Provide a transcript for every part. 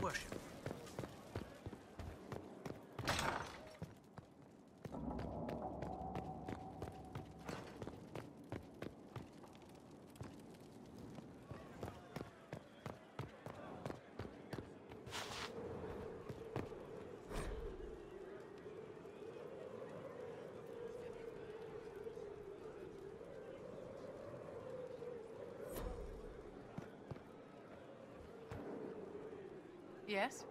worship. Yes?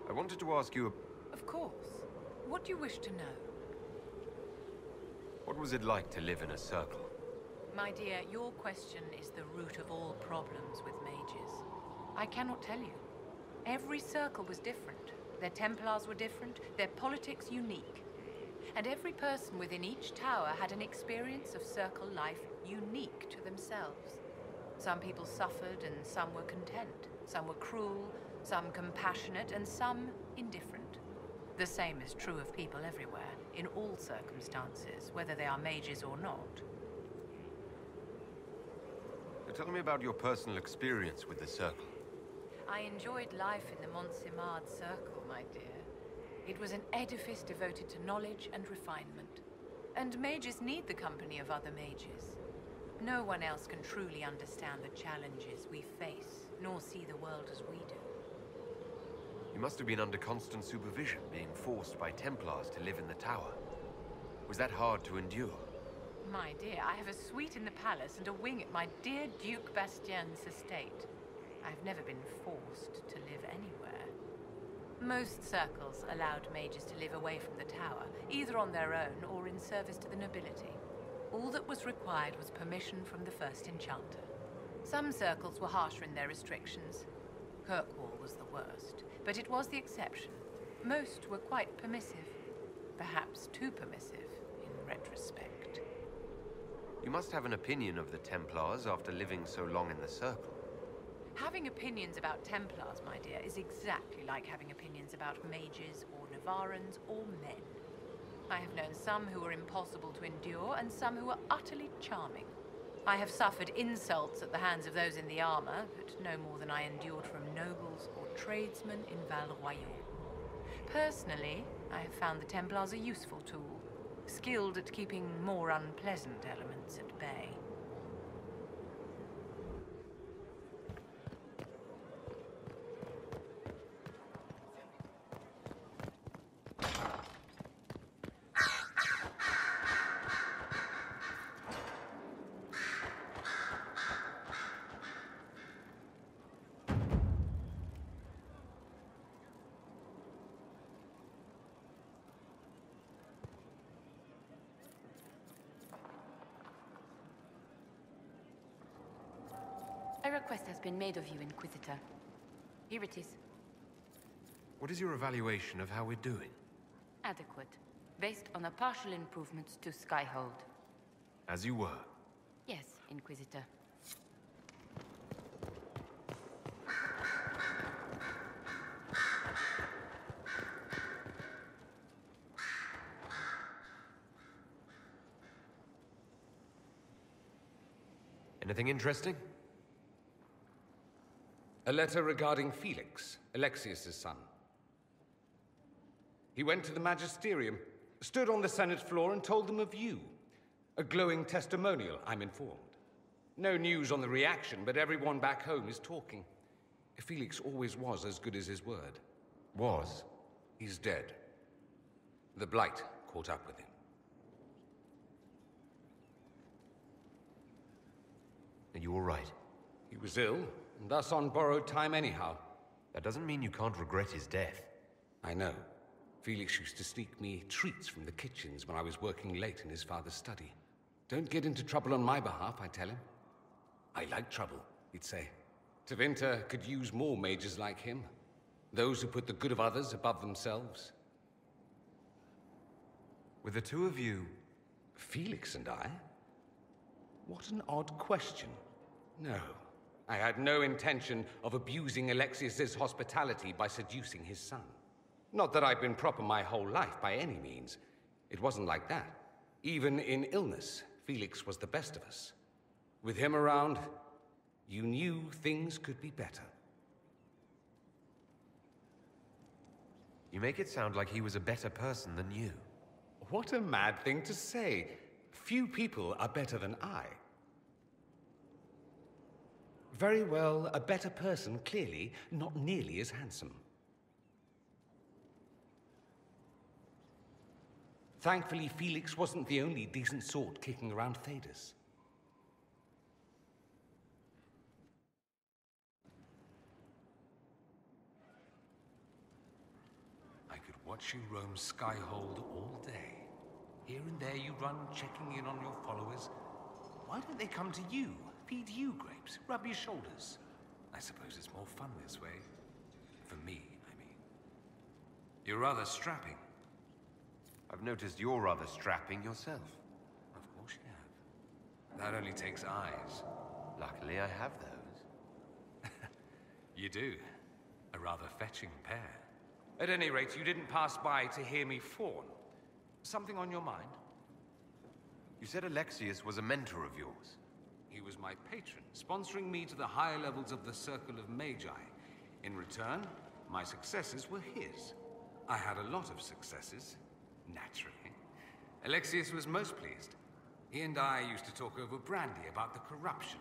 I wanted to ask you, Of course. What do you wish to know? what was it like to live in a circle? My dear, your question is the root of all problems with mages. I cannot tell you. Every circle was different. Their Templars were different, their politics unique. And every person within each tower had an experience of circle life unique to themselves. Some people suffered and some were content. Some were cruel, some compassionate, and some indifferent. The same is true of people everywhere, in all circumstances, whether they are mages or not. Tell me about your personal experience with the circle. I enjoyed life in the Montsimard Circle, my dear. It was an edifice devoted to knowledge and refinement. And mages need the company of other mages. No one else can truly understand the challenges we face, nor see the world as we do. You must have been under constant supervision, being forced by Templars to live in the tower. Was that hard to endure? My dear, I have a suite in the palace and a wing at my dear Duke Bastien's estate. I've never been forced to live anywhere. Most circles allowed mages to live away from the tower, either on their own or in service to the nobility. All that was required was permission from the first enchanter. Some circles were harsher in their restrictions. Kirkwall was the worst, but it was the exception. Most were quite permissive. Perhaps too permissive, in retrospect. You must have an opinion of the Templars after living so long in the circle. Having opinions about Templars, my dear, is exactly like having opinions about mages or Navarrans or men. I have known some who were impossible to endure and some who were utterly charming. I have suffered insults at the hands of those in the armor, but no more than I endured from nobles or tradesmen in Val Royal. Personally, I have found the Templars a useful tool, skilled at keeping more unpleasant elements at bay. A request has been made of you, Inquisitor. Here it is. What is your evaluation of how we're doing? Adequate. Based on the partial improvements to Skyhold. As you were. Yes, Inquisitor. Anything interesting? A letter regarding Felix, Alexius's son. He went to the Magisterium, stood on the Senate floor and told them of you. A glowing testimonial, I'm informed. No news on the reaction, but everyone back home is talking. Felix always was as good as his word. Was? He's dead. The Blight caught up with him. Are you all right? He was ill, and thus on borrowed time anyhow. That doesn't mean you can't regret his death. I know. Felix used to sneak me treats from the kitchens when I was working late in his father's study. Don't get into trouble on my behalf, I tell him. I like trouble, he'd say. Tevinter could use more mages like him. Those who put the good of others above themselves. With the two of you... Felix and I? What an odd question. No, I had no intention of abusing Alexius's hospitality by seducing his son. Not that I've been proper my whole life, by any means. It wasn't like that. Even in illness, Felix was the best of us. With him around, you knew things could be better. You make it sound like he was a better person than you. What a mad thing to say. Few people are better than I. Very well, a better person, clearly, not nearly as handsome. Thankfully, Felix wasn't the only decent sort kicking around Thedas. I could watch you roam Skyhold all day. Here and there you run, checking in on your followers. Why don't they come to you, feed you grapes, rub your shoulders? I suppose it's more fun this way. For me, I mean. You're rather strapping. I've noticed you're rather strapping yourself. Of course you have. That only takes eyes. Luckily, I have those. You do. A rather fetching pair. At any rate, you didn't pass by to hear me fawn. Something on your mind? You said Alexius was a mentor of yours. He was my patron, sponsoring me to the higher levels of the Circle of Magi. In return, my successes were his. I had a lot of successes. Naturally. Alexius was most pleased. He and I used to talk over brandy about the corruption,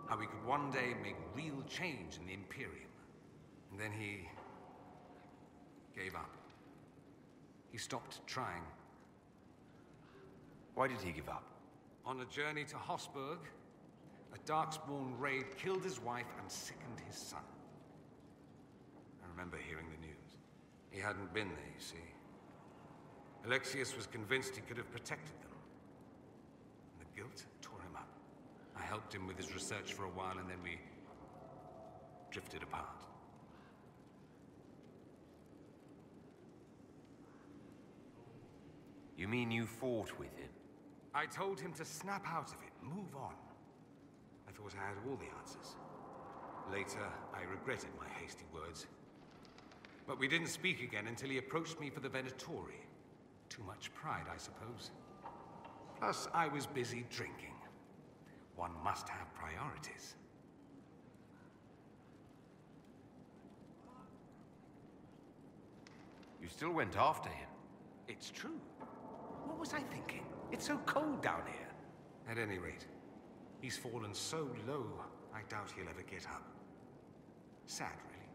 how we could one day make real change in the Imperium. And then he gave up. He stopped trying. Why did he give up? On a journey to Hossberg, a Darkspawn raid killed his wife and sickened his son. I remember hearing the news. He hadn't been there, you see. Alexius was convinced he could have protected them. And the guilt tore him up. I helped him with his research for a while, and then we drifted apart. You mean you fought with him? I told him to snap out of it, move on. I thought I had all the answers. Later, I regretted my hasty words. But we didn't speak again until he approached me for the Venatori. Too much pride, I suppose. Plus, I was busy drinking. One must have priorities. You still went after him? It's true. What was I thinking? It's so cold down here. At any rate, he's fallen so low, I doubt he'll ever get up. Sad, really.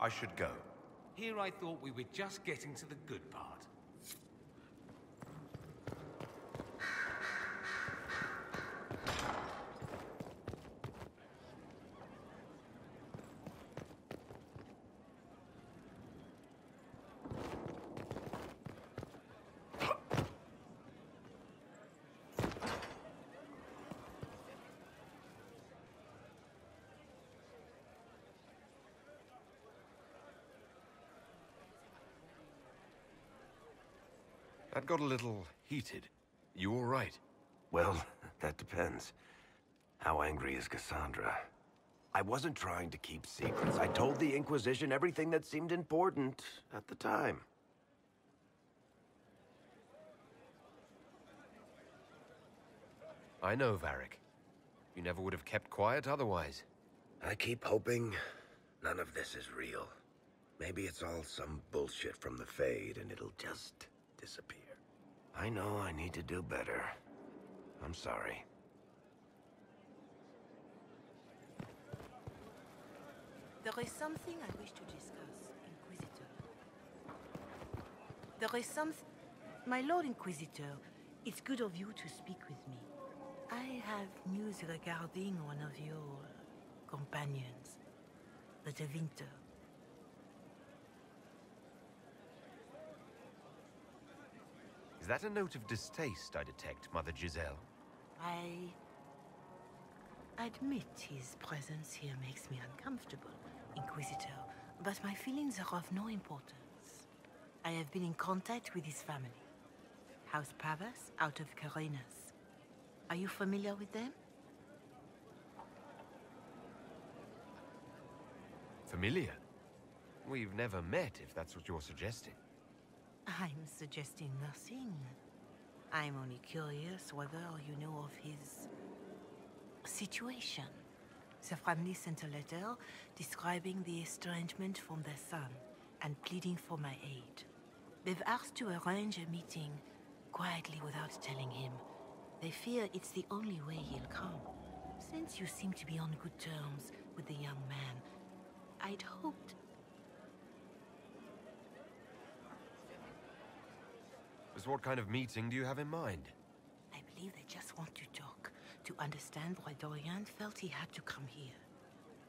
I should go. Here I thought we were just getting to the good part. That got a little heated. You all right? Well, that depends. How angry is Cassandra? I wasn't trying to keep secrets. I told the Inquisition everything that seemed important at the time. I know, Varric. You never would have kept quiet otherwise. I keep hoping none of this is real. Maybe it's all some bullshit from the Fade and it'll just disappear. I know I need to do better. I'm sorry. There is something I wish to discuss, Inquisitor. There is something... My Lord Inquisitor, it's good of you to speak with me. I have news regarding one of your companions, the De Winter. Is that a note of distaste I detect, Mother Giselle? I admit his presence here makes me uncomfortable, Inquisitor, but my feelings are of no importance. I have been in contact with his family. House Pavas, out of Carenas. Are you familiar with them? Familiar? We've never met, if that's what you're suggesting. I'm suggesting nothing. I'm only curious whether you know of his situation. The family sent a letter describing the estrangement from their son and pleading for my aid. They've asked to arrange a meeting quietly without telling him. They fear it's the only way he'll come. Since you seem to be on good terms with the young man, I'd hoped... So what kind of meeting do you have in mind? I believe they just want to talk, to understand why Dorian felt he had to come here.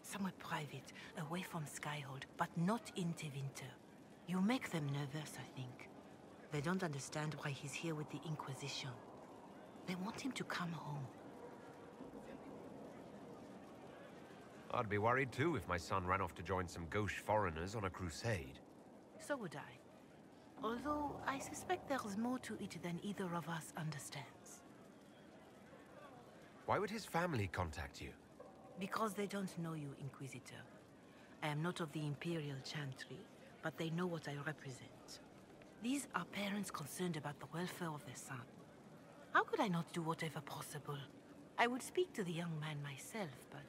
Somewhere private, away from Skyhold, but not in Tevinter. You make them nervous, I think. They don't understand why he's here with the Inquisition. They want him to come home. I'd be worried too if my son ran off to join some gauche foreigners on a crusade. So would I. Although I suspect there's more to it than either of us understands. Why would his family contact you? Because they don't know you, Inquisitor. I am not of the Imperial Chantry, but they know what I represent. These are parents concerned about the welfare of their son. How could I not do whatever possible? I would speak to the young man myself, but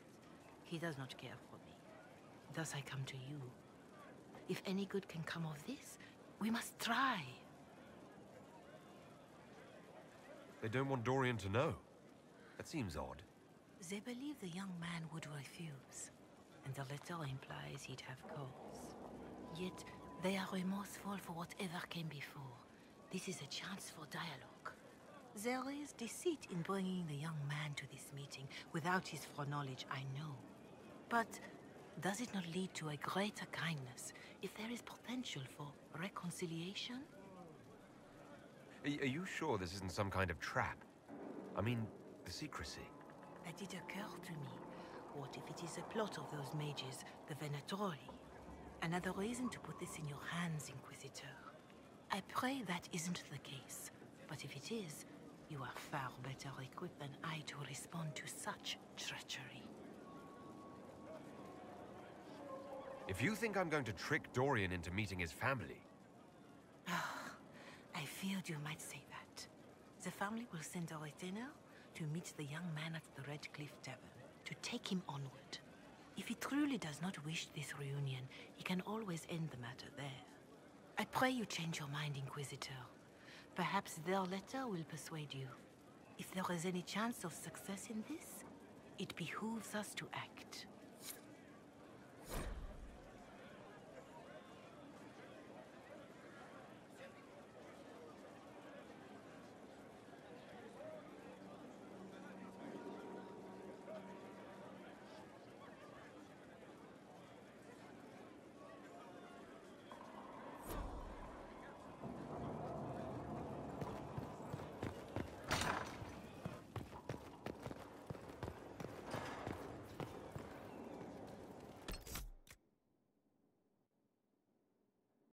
he does not care for me. Thus I come to you. If any good can come of this, we must try. They don't want Dorian to know. That seems odd. They believe the young man would refuse, and the letter implies he'd have cause. Yet, they are remorseful for whatever came before. This is a chance for dialogue. There is deceit in bringing the young man to this meeting without his foreknowledge, I know. But does it not lead to a greater kindness if there is potential for reconciliation? Are you sure this isn't some kind of trap? I mean, the secrecy. That did occur to me. What if it is a plot of those mages, the Venatori? Another reason to put this in your hands, Inquisitor. I pray that isn't the case, but if it is, you are far better equipped than I to respond to such treachery. If you think I'm going to trick Dorian into meeting his family... I feared you might say that. The family will send a retainer to meet the young man at the Red Cliff Tavern, to take him onward. If he truly does not wish this reunion, he can always end the matter there. I pray you change your mind, Inquisitor. Perhaps their letter will persuade you. If there is any chance of success in this, it behooves us to act.